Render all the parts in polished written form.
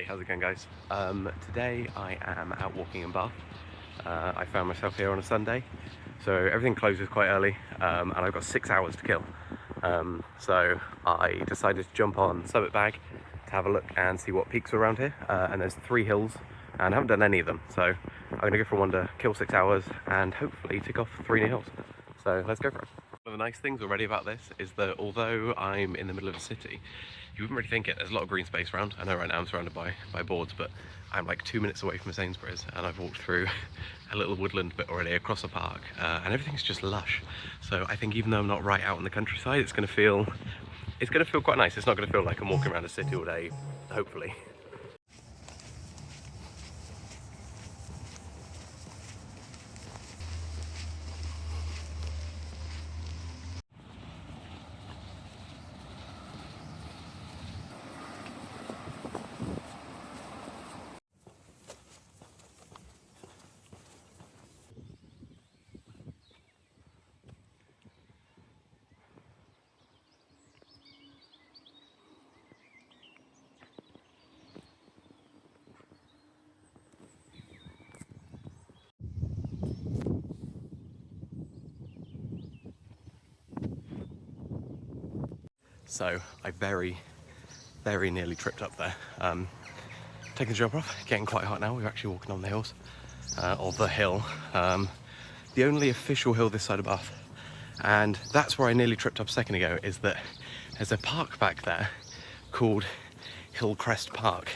how's it going, guys? Today I am out walking in Bath. I found myself here on a Sunday, so everything closes quite early, and I've got 6 hours to kill. So I decided to jump on Summit Bag to have a look and see what peaks are around here, and there's 3 hills and I haven't done any of them, so I'm going to go for one to kill 6 hours and hopefully tick off 3 new hills. So let's go for it. One of the nice things already about this is that although I'm in the middle of a city, you wouldn't really think it. There's a lot of green space around. I know right now I'm surrounded by boards, but I'm like 2 minutes away from a Sainsbury's, and I've walked through a little woodland bit already across a park, and everything's just lush. So I think even though I'm not right out in the countryside, it's going to feel quite nice. It's not going to feel like I'm walking around a city all day, hopefully. So I very nearly tripped up there. Taking the jumper off, getting quite hot now. We're actually walking on the hills, or the hill, the only official hill this side of Bath. And that's where I nearly tripped up a second ago, is that there's a park back there called Hillcrest Park.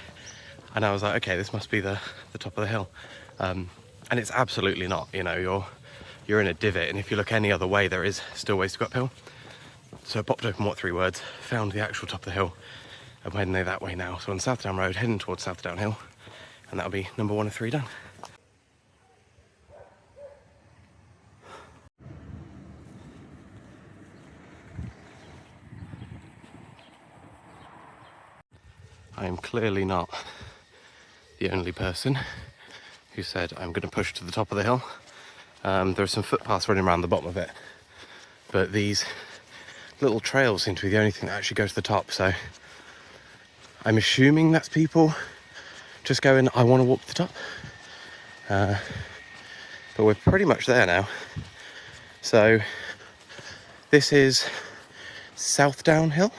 And I was like, okay, this must be the top of the hill. And it's absolutely not. You know, you're in a divot, and if you look any other way, there is still ways to go uphill. So I popped open, what 3 words, found the actual top of the hill. I'm heading that way now. So on Southdown Road, heading towards Southdown Hill, and that'll be number 1 of 3 done. I am clearly not the only person who said I'm going to push to the top of the hill. There are some footpaths running around the bottom of it, but these little trails seem to be the only thing that actually goes to the top. So I'm assuming that's people just going, I want to walk to the top. But we're pretty much there now. So this is Southdown Hill.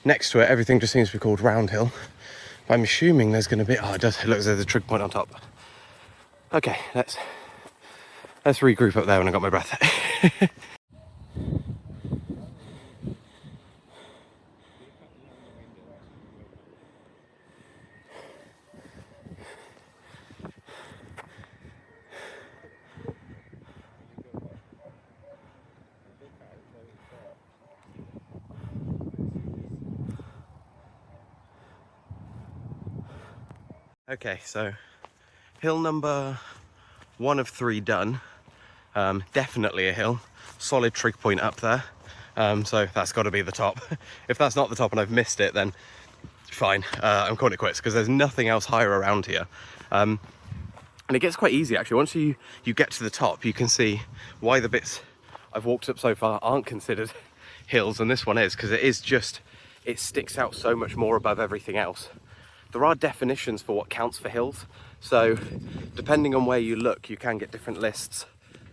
Next to it, everything just seems to be called Round Hill. But I'm assuming there's going to be, it looks like there's a trig point on top. Okay, let's regroup up there when I got my breath. Okay, so hill number 1 of 3 done. Definitely a hill, solid trig point up there. So that's got to be the top. If that's not the top and I've missed it, then fine. I'm calling it quits, because there's nothing else higher around here. And it gets quite easy actually. Once you get to the top, you can see why the bits I've walked up so far aren't considered hills, and this one is, because it sticks out so much more above everything else. There are definitions for what counts for hills, so depending on where you look, you can get different lists.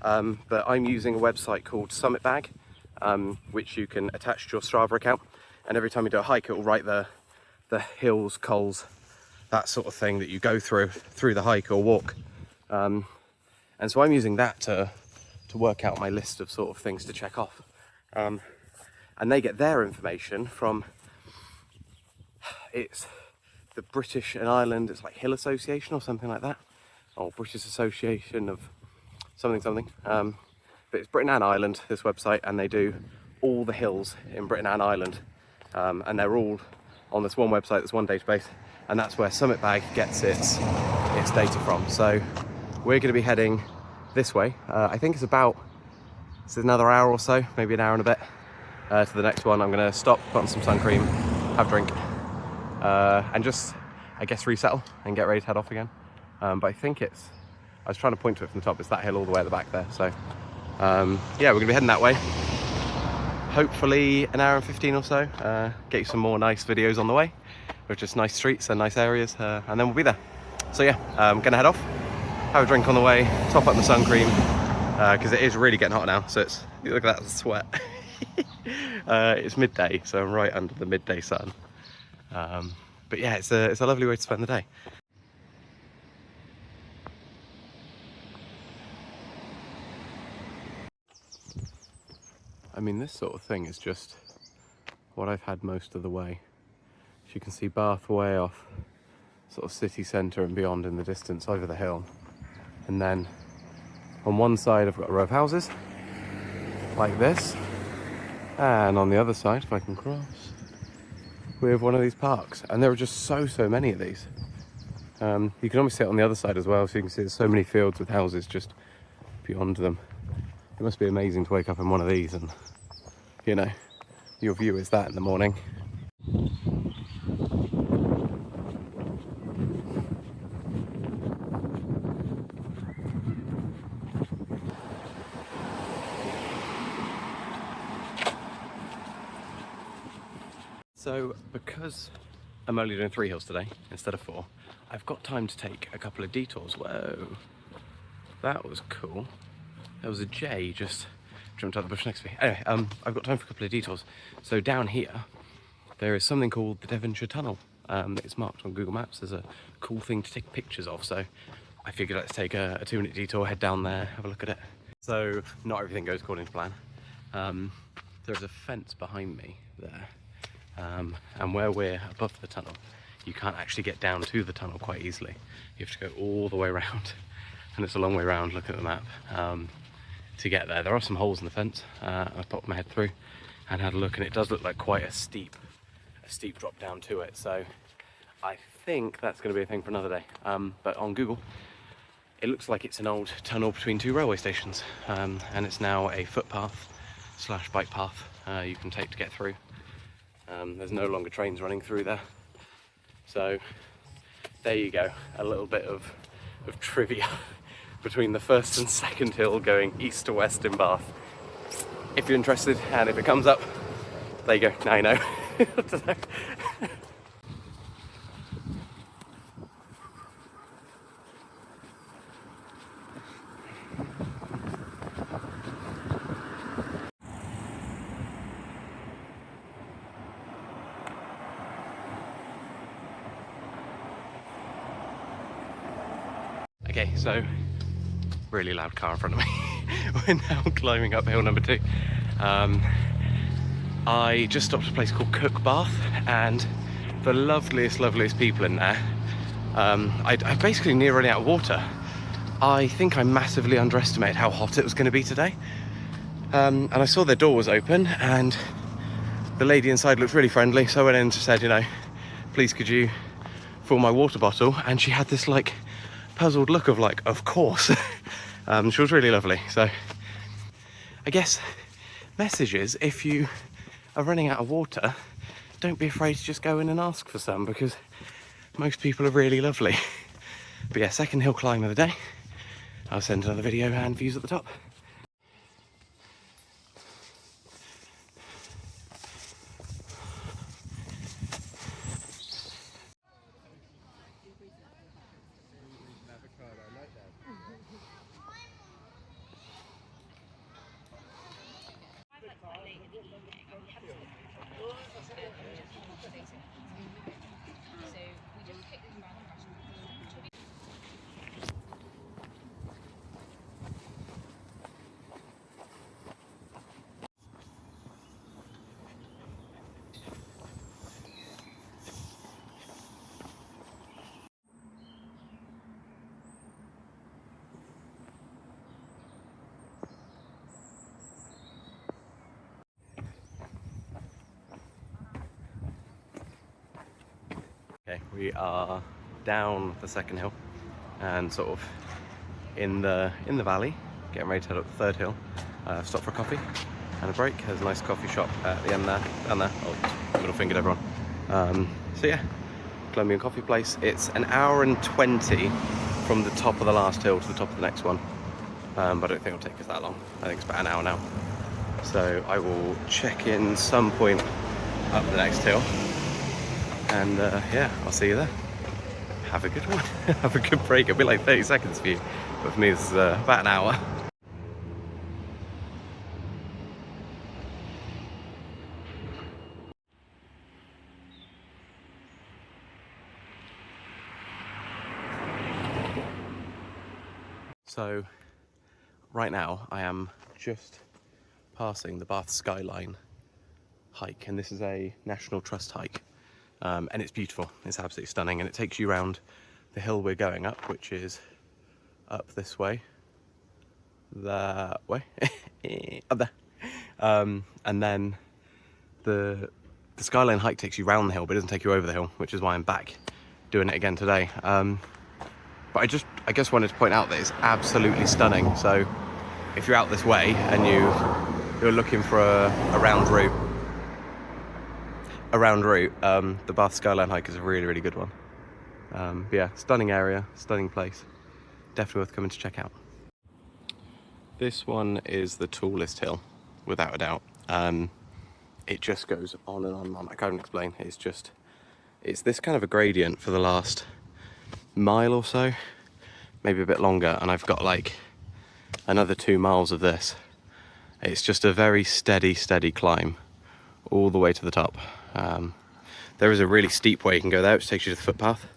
But I'm using a website called Summit Bag, which you can attach to your Strava account, and every time you do a hike, it will write the hills, cols, that sort of thing that you go through the hike or walk. And so I'm using that to work out my list of sort of things to check off. And they get their information from, it's the British and Ireland, it's like Hill Association or something like that, or British Association of something. But it's Britain and Ireland, this website, and they do all the hills in Britain and Ireland, and they're all on this one website, this one database, and that's where Summit Bag gets its data from. So we're going to be heading this way. I think it's another hour or so, maybe an hour and a bit, to the next one. I'm going to stop, put on some sun cream, have a drink, and just, I guess, resettle and get ready to head off again. But I think I was trying to point to it from the top, it's that hill all the way at the back there. So yeah, we're gonna be heading that way. Hopefully an hour and 15 or so, get you some more nice videos on the way. with just nice streets and nice areas, and then we'll be there. So yeah, I'm gonna head off, have a drink on the way, top up the sun cream, because it is really getting hot now. So it's, look at that sweat. It's midday, so I'm right under the midday sun. But yeah, it's a lovely way to spend the day. I mean, this sort of thing is just what I've had most of the way. As you can see, Bath way off, sort of city centre and beyond in the distance over the hill. And then on one side I've got a row of houses, like this. And on the other side, if I can cross, we have one of these parks. And there are just so many of these. You can almost see it on the other side as well, so you can see there's so many fields with houses just beyond them. It must be amazing to wake up in one of these and, you know, your view is that in the morning. So, because I'm only doing 3 hills today instead of 4, I've got time to take a couple of detours. Whoa, that was cool. There was a jay just jumped out the bush next to me. Anyway, I've got time for a couple of detours. So down here, there is something called the Devonshire Tunnel. It's marked on Google Maps as a cool thing to take pictures of. So I figured let's take a 2-minute detour, head down there, have a look at it. So not everything goes according to plan. There's a fence behind me there. And where we're above the tunnel, you can't actually get down to the tunnel quite easily. You have to go all the way around. And it's a long way around, look at the map. To get there, there are some holes in the fence. I popped my head through and had a look, and it does look like quite a steep drop down to it. So I think that's going to be a thing for another day. But on Google, it looks like it's an old tunnel between 2 railway stations, and it's now a footpath / bike path you can take to get through. There's no longer trains running through there. So there you go, a little bit of trivia between the first and second hill going east to west in Bath. If you're interested, and if it comes up, there you go, now you know. Okay, so really loud car in front of me. We're now climbing up hill number 2. I just stopped at a place called Cook Bath, and the loveliest people in there. I basically near running out of water. I think I massively underestimated how hot it was going to be today. And I saw their door was open, and the lady inside looked really friendly, so I went in and said, you know, please could you fill my water bottle? And she had this like puzzled look of like, of course. She was really lovely. So I guess message is, if you are running out of water, don't be afraid to just go in and ask for some, because most people are really lovely. But yeah, second hill climb of the day. I'll send another video and views at the top. Okay, we are down the second hill and sort of in the valley, getting ready to head up the third hill. Stop for a coffee and a break. There's a nice coffee shop at the end there, down there. Oh, middle finger to everyone. So yeah, Colombian coffee place. It's an hour and 20 from the top of the last hill to the top of the next one. But I don't think it'll take us that long. I think it's about an hour now. So I will check in some point up the next hill And yeah, I'll see you there. Have a good one. Have a good break. It'll be like 30 seconds for you, but for me this is about an hour. So right now I am just passing the Bath skyline hike, and this is a National Trust hike, and it's beautiful. It's absolutely stunning, and it takes you around the hill we're going up, which is up this way, that way, up there, and then the skyline hike takes you round the hill, but it doesn't take you over the hill, which is why I'm back doing it again today. But I guess wanted to point out that it's absolutely stunning. So if you're out this way and you're looking for a round route, the Bath skyline hike is a really, really good one. But yeah, stunning area, stunning place. Definitely worth coming to check out. This one is the tallest hill, without a doubt. It just goes on and on and on. I can't explain. It's this kind of a gradient for the last mile or so, maybe a bit longer, and I've got like another 2 miles of this. It's just a very steady climb all the way to the top. There is a really steep way you can go there, which takes you to the footpath,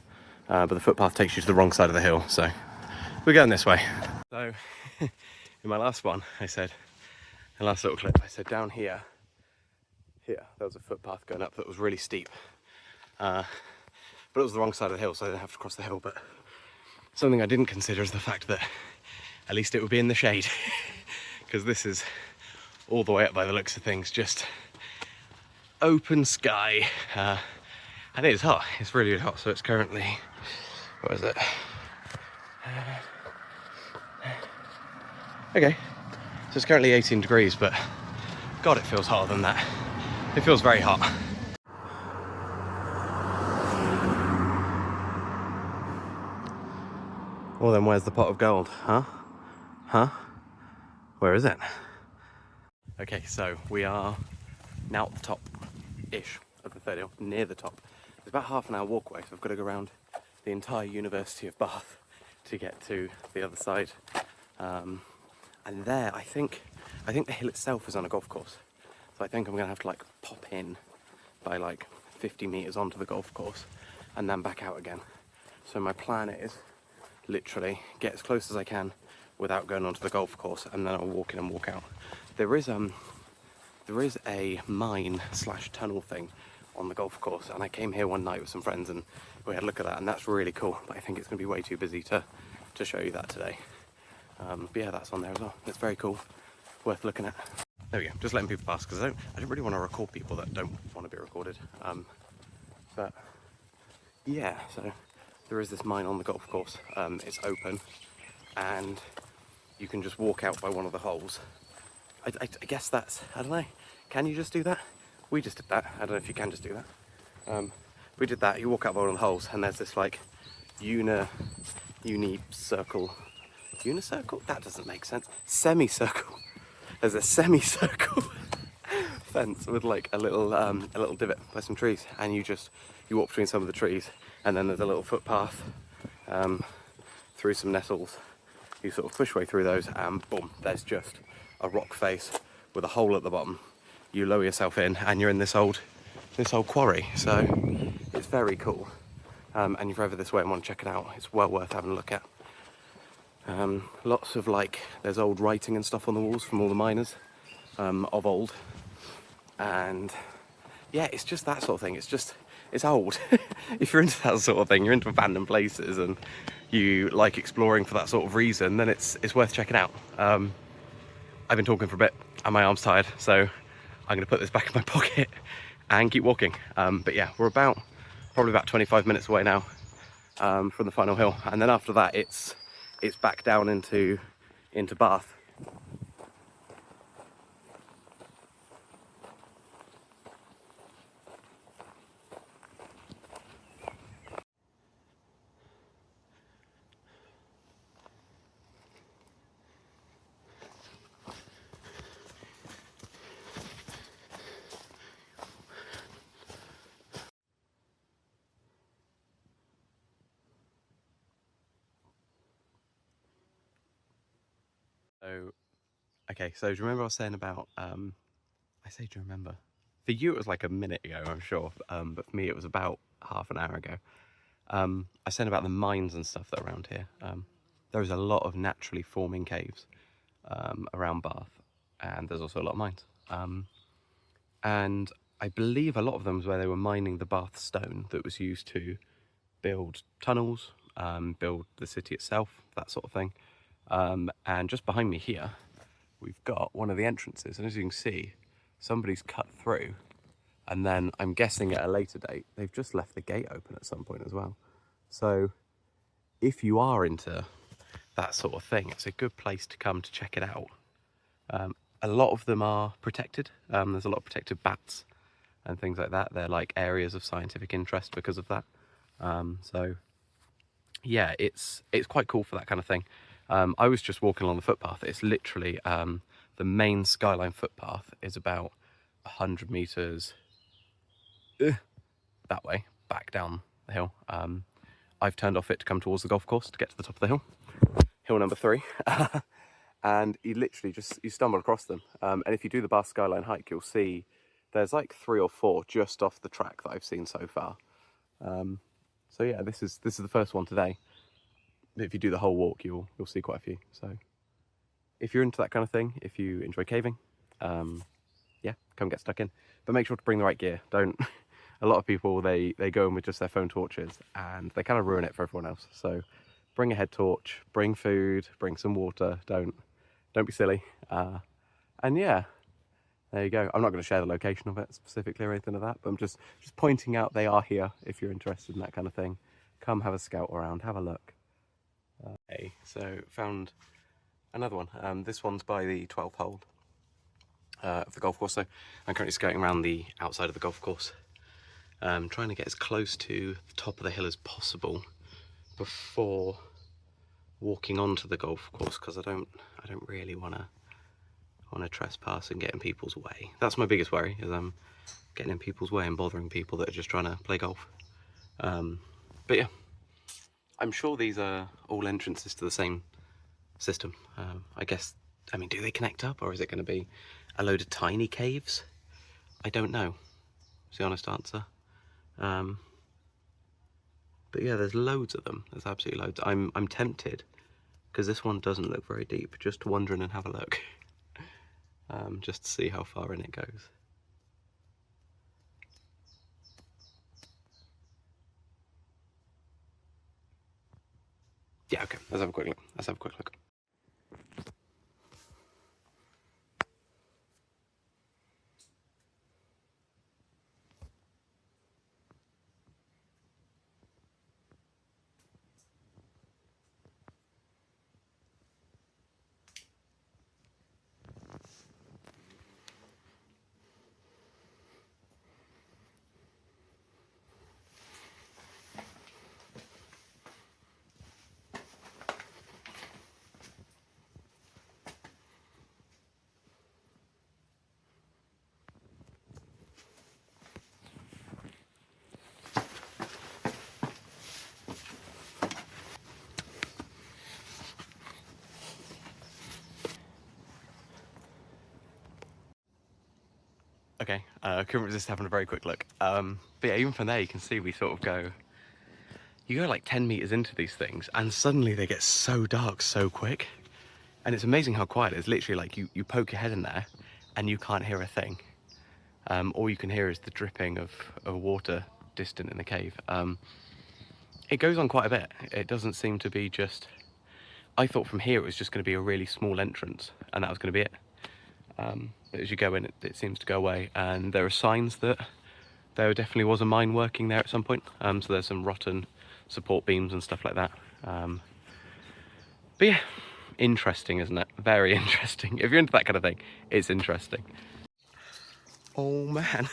but the footpath takes you to the wrong side of the hill, so we're going this way. So in my last one, the last little clip, I said down here there was a footpath going up that was really steep, but it was the wrong side of the hill, so I didn't have to cross the hill. But something I didn't consider is the fact that at least it would be in the shade, because this is all the way up by the looks of things, just open sky, and it is hot. It's really, really hot. So it's currently, what is it? Okay, so it's currently 18 degrees, but God, it feels hotter than that. It feels very hot. Well then, where's the pot of gold? Huh? Where is it? Okay, so we are now at the top-ish of the third hill, near the top. It's about half an hour walk away, so I've got to go around the entire University of Bath to get to the other side. And there, I think the hill itself is on a golf course. So I think I'm gonna have to like pop in by like 50 meters onto the golf course and then back out again. So my plan is literally get as close as I can without going onto the golf course, and then I'll walk in and walk out. There is a mine / tunnel thing on the golf course, and I came here one night with some friends and we had a look at that, and that's really cool, but I think it's gonna be way too busy to show you that today. But yeah, that's on there as well. It's very cool, worth looking at. There we go, just letting people pass, because I don't really want to record people that don't want to be recorded. But yeah, so there is this mine on the golf course. It's open, and you can just walk out by one of the holes. I guess that's, I don't know, can you just do that? We just did that. I don't know if you can just do that. We did that. You walk out by one of the holes, and there's this like unicircle. That doesn't make sense. Semicircle. There's a semicircle fence with like a little divot by some trees, and you walk between some of the trees, and then there's a little footpath through some nettles. You sort of push your way through those, and boom, there's just a rock face with a hole at the bottom. You lower yourself in, and you're in this old quarry. So it's very cool. And if you're over this way and want to check it out, it's well worth having a look at. Lots of like, there's old writing and stuff on the walls from all the miners of old, and yeah, it's just that sort of thing. It's old. If you're into that sort of thing, you're into abandoned places and you like exploring for that sort of reason, then it's worth checking out. I've been talking for a bit and my arm's tired, so I'm going to put this back in my pocket and keep walking. But yeah, we're probably about 25 minutes away now from the final hill, and then after that it's back down into Bath. So, okay, so do you remember I was saying about, I say, do you remember? For you, it was like a minute ago, I'm sure, but for me, it was about half an hour ago. I was saying about the mines and stuff that are around here. There is a lot of naturally forming caves around Bath, and there's also a lot of mines. And I believe a lot of them was where they were mining the Bath stone that was used to build tunnels, build the city itself, that sort of thing. And just behind me here, we've got one of the entrances, and as you can see, somebody's cut through, and then I'm guessing at a later date, they've just left the gate open at some point as well. So if you are into that sort of thing, it's a good place to come to check it out. A lot of them are protected. There's a lot of protected bats and things like that. They're like areas of scientific interest because of that. So yeah, it's quite cool for that kind of thing. I was just walking along the footpath. It's literally the main skyline footpath is about 100 meters that way, back down the hill. I've turned off it to come towards the golf course to get to the top of the hill, hill number 3. And you literally you stumble across them. And if you do the Bath Skyline hike, you'll see there's like 3 or 4 just off the track that I've seen so far. So yeah, this is the first one today. If you do the whole walk, you'll see quite a few. So if you're into that kind of thing, if you enjoy caving, yeah, come get stuck in. But make sure to bring the right gear. Don't. A lot of people, they go in with just their phone torches and they kind of ruin it for everyone else. So bring a head torch, bring food, bring some water. Don't be silly. And yeah, there you go. I'm not going to share the location of it specifically or anything like that, but I'm just pointing out they are here if you're interested in that kind of thing. Come have a scout around, have a look. Okay, so found another one. This one's by the 12th hole of the golf course. So I'm currently scouting around the outside of the golf course. Trying to get as close to the top of the hill as possible before walking onto the golf course, because I don't really want to trespass and get in people's way. That's my biggest worry, is I'm getting in people's way and bothering people that are just trying to play golf. But yeah, I'm sure these are all entrances to the same system. I guess, I mean, do they connect up, or is it going to be a load of tiny caves? I don't know, is the honest answer. But yeah, there's loads of them. There's absolutely loads. I'm tempted, because this one doesn't look very deep, just to wander in and have a look. Just to see how far in it goes. Yeah, okay, let's have a quick look. Okay, I couldn't resist having a very quick look. But yeah, even from there you can see we sort of you go like 10 meters into these things and suddenly they get so dark so quick. And it's amazing how quiet it is. Literally, like you poke your head in there and you can't hear a thing. All you can hear is the dripping of water distant in the cave. It goes on quite a bit. It doesn't seem to be just... I thought from here it was just going to be a really small entrance and that was going to be it. But as you go in, it seems to go away, and there are signs that there definitely was a mine working there at some point. So there's some rotten support beams and stuff like that. But yeah, interesting, isn't it? Very interesting. If you're into that kind of thing, it's interesting. Oh man,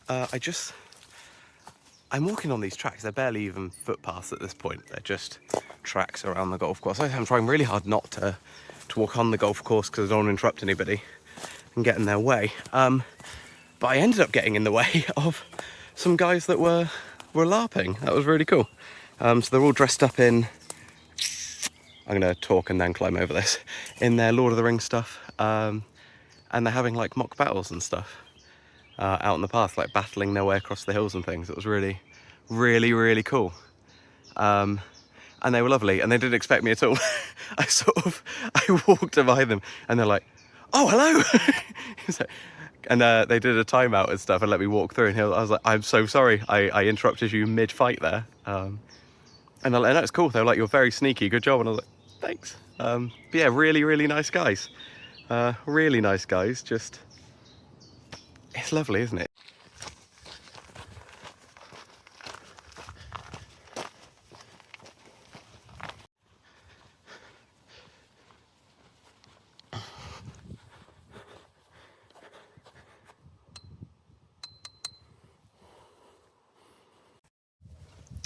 I'm walking on these tracks. They're barely even footpaths at this point. They're just tracks around the golf course. I'm trying really hard not to walk on the golf course because I don't want to interrupt anybody and get in their way. But I ended up getting in the way of some guys that were LARPing. That was really cool. So they're all dressed up in I'm going to talk and then climb over this, in their Lord of the Rings stuff. And they're having like mock battles and stuff out on the path, like battling their way across the hills and things. It was really, really, really cool. And they were lovely, and they didn't expect me at all. I walked by them and they're like, oh, hello. And they did a timeout and stuff and let me walk through, and I was like, I'm so sorry, I interrupted you mid-fight there. And they're like, no, it's cool. They were like, you're very sneaky, good job. And I was like, thanks. But yeah, really, really nice guys. Really nice guys. Just, it's lovely, isn't it?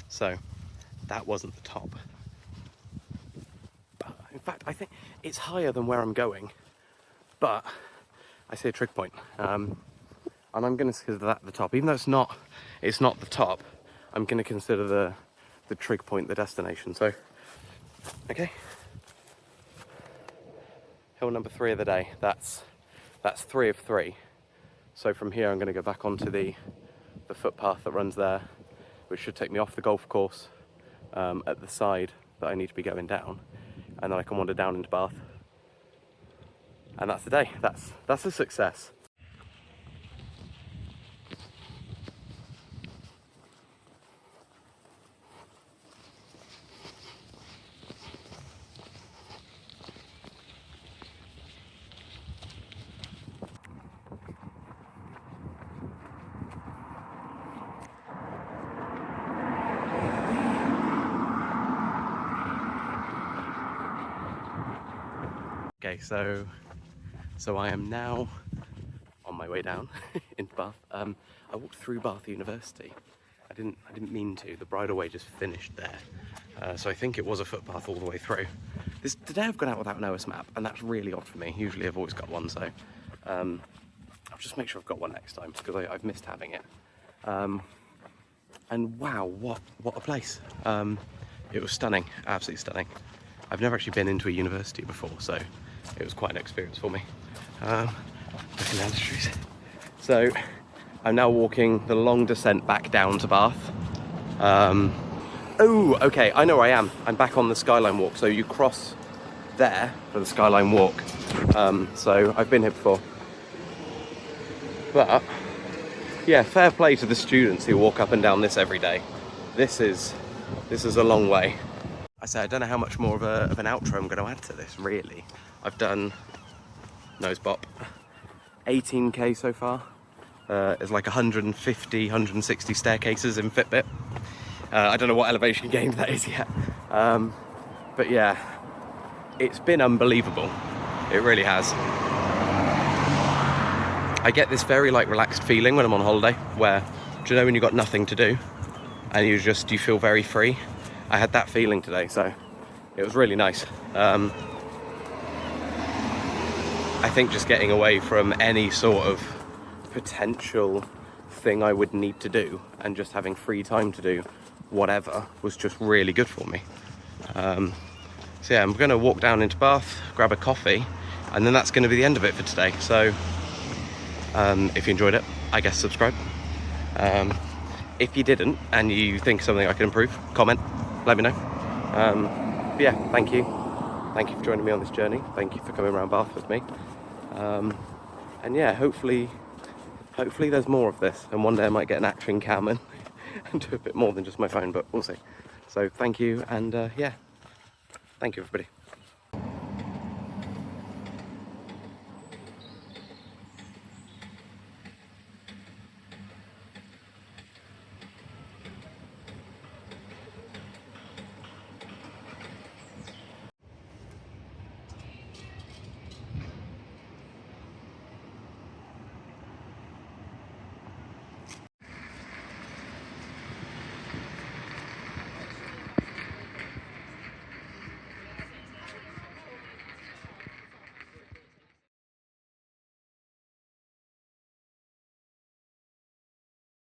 So that wasn't the top. But in fact, I think it's higher than where I'm going. But I see a trig point. And I'm going to consider that the top. Even though it's not the top, I'm going to consider the trig point the destination. So, okay. Hill number 3 of the day. That's 3 of 3. So from here I'm going to go back onto the footpath that runs there, which should take me off the golf course at the side that I need to be going down, and then I can wander down into Bath. And that's the day. That's a success. Okay, so I am now on my way down into Bath. I walked through Bath University. I didn't mean to. The bridleway just finished there, so I think it was a footpath all the way through. Today I've gone out without an OS map, and that's really odd for me. Usually I've always got one, so I'll just make sure I've got one next time, because I've missed having it. And wow, what a place! It was stunning, absolutely stunning. I've never actually been into a university before, so it was quite an experience for me. Looking down the street. So I'm now walking the long descent back down to Bath. Oh, okay, I know where I am. I'm back on the Skyline Walk. So you cross there for the Skyline Walk. So I've been here before. But yeah, fair play to the students who walk up and down this every day. This is a long way. I say I don't know how much more of an outro I'm going to add to this, really. I've done, nose bop, 18k so far. It's like 150, 160 staircases in Fitbit. I don't know what elevation gain that is yet. But yeah, it's been unbelievable. It really has. I get this very like relaxed feeling when I'm on holiday, where, do you know when you've got nothing to do and you feel very free? I had that feeling today, so it was really nice. I think just getting away from any sort of potential thing I would need to do and just having free time to do whatever was just really good for me. So yeah, I'm going to walk down into Bath, grab a coffee, and then that's going to be the end of it for today. So if you enjoyed it, I guess subscribe. If you didn't and you think something I can improve, comment, let me know. But yeah, thank you for joining me on this journey. Thank you for coming around Bath with me. And yeah, hopefully there's more of this, and one day I might get an action cam and do a bit more than just my phone, but we'll see. So thank you, and yeah, thank you everybody.